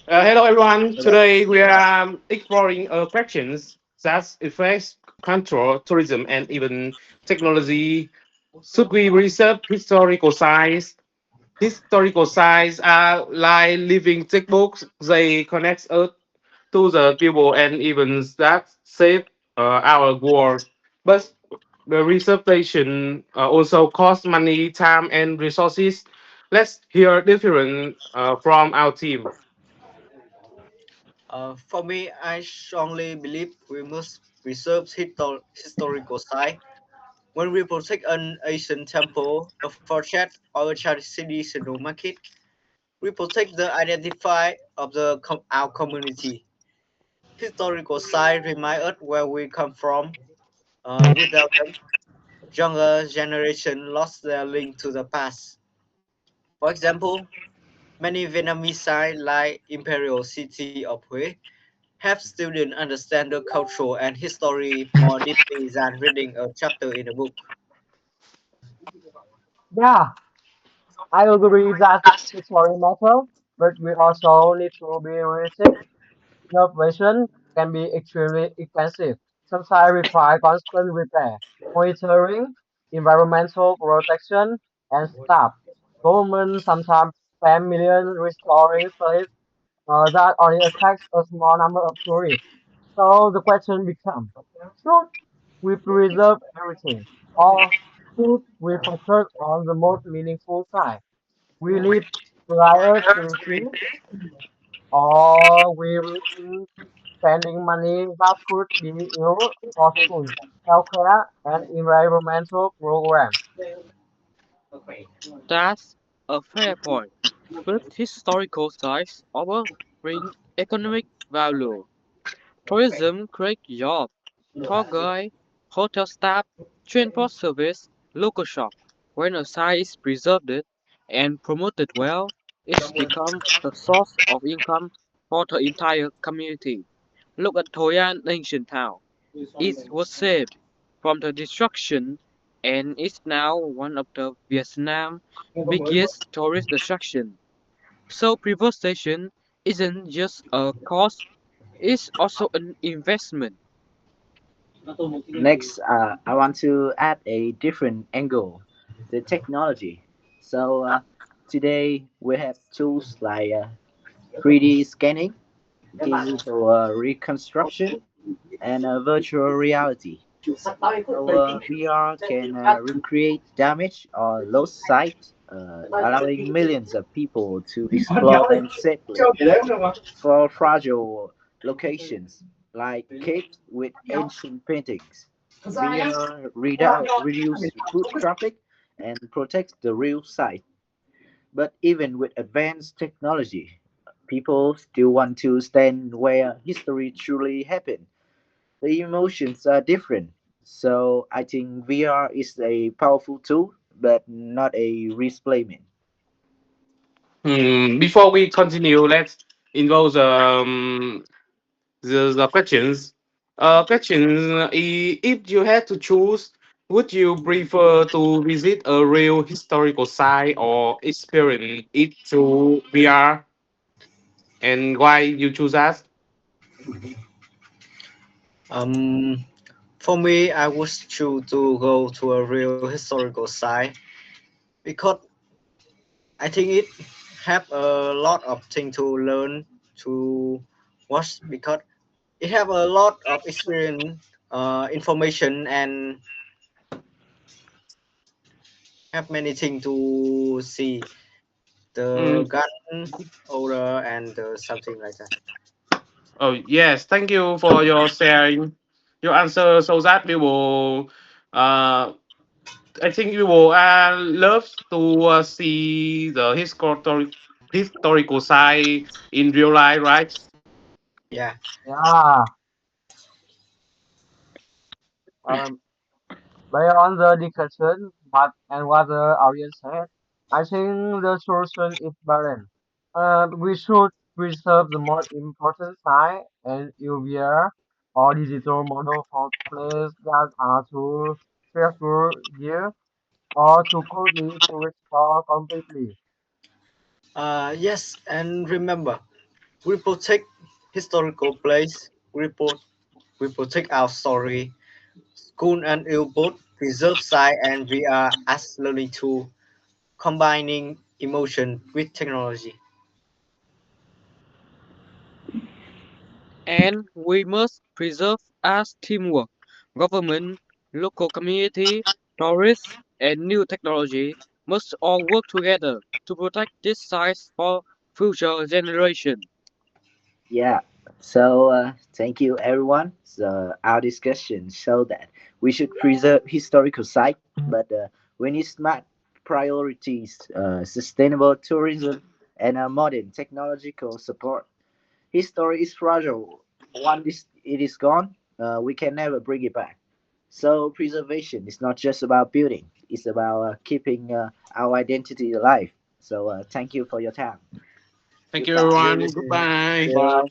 Hello, everyone. Hello. Today we are exploring questions that affect control, tourism, and even technology. Should we reserve historical sites? Historical sites are like living textbooks. They connect us to the people and events that shape our world. But the reservation also costs money, time, and resources. Let's hear different from our team. For me, I strongly believe we must preserve historical sites. When we protect an ancient temple, a fortress, or a traditional market, we protect the identity of our community. Historical sites remind us where we come from. Without them, younger generation lost their link to the past. For example, many Vietnamese sites like Imperial City of Huế help students understand the culture and history more deeply than reading a chapter in a book. Yeah, I agree that history matters, but we also need to be realistic. Innovation can be extremely expensive. Some sites require constant repair, monitoring, environmental protection, and staff. Governments sometimes spend millions restoring sites that only attracts a small number of tourists. So the question becomes, should we preserve everything, or should we focus on the most meaningful side? We live prior to see, or we risk spending money that could be used for schools, healthcare, and environmental programs. That's a fair point. But historical sites often bring economic value. Tourism creates jobs, tour guide, hotel staff, transport service, local shop. When a site is preserved and promoted well, it's become a source of income for the entire community. Look at Hoi An ancient town. It was saved from the destruction and is now one of the Vietnam's biggest tourist attractions. So preservation isn't just a cost, it's also an investment. Next, I want to add a different angle, the technology. Today we have tools like 3D scanning, digital reconstruction, and virtual reality. VR can recreate damage or lost sight, allowing millions of people to explore them safely. For fragile locations like caves with ancient paintings, VR reduce foot traffic and protects the real site. But even with advanced technology, people still want to stand where history truly happened. The emotions are different. So I think VR is a powerful tool, but not a replacement. Before we continue, let's involve the questions. If you had to choose, would you prefer to visit a real historical site or experience it through VR? And why you choose that? Um, for me, I would choose to go to a real historical site because I think it have a lot of things to learn to watch because it have a lot of experience, information, and have many things to see. The Mm, gun order and something like that. oh yes, thank you for your sharing your answer so that we will I think we will love to see the historical site in real life, right? Yeah. Yeah, um, based on the discussion, and what the audience said, I think the solution is balance. We should preserve the most important side and UVR or digital model for places that are too stressful here or too costly to restore completely. Yes, and remember, We protect historical place. We protect our story. School and you both preserve science and we are as learning tool, combining emotion with technology. And we must preserve as teamwork. Government, local community, tourists, and new technology must all work together to protect this site for future generations. Yeah. So thank you, everyone. So our discussion showed that we should preserve historical site, but we need smart priorities, sustainable tourism, and modern technological support. History is fragile. Once it is gone, we can never bring it back. So preservation is not just about building; it's about keeping our identity alive. So thank you for your time. Thank you, Goodbye. Thank you, everyone. listening. Goodbye. Yeah. Bye.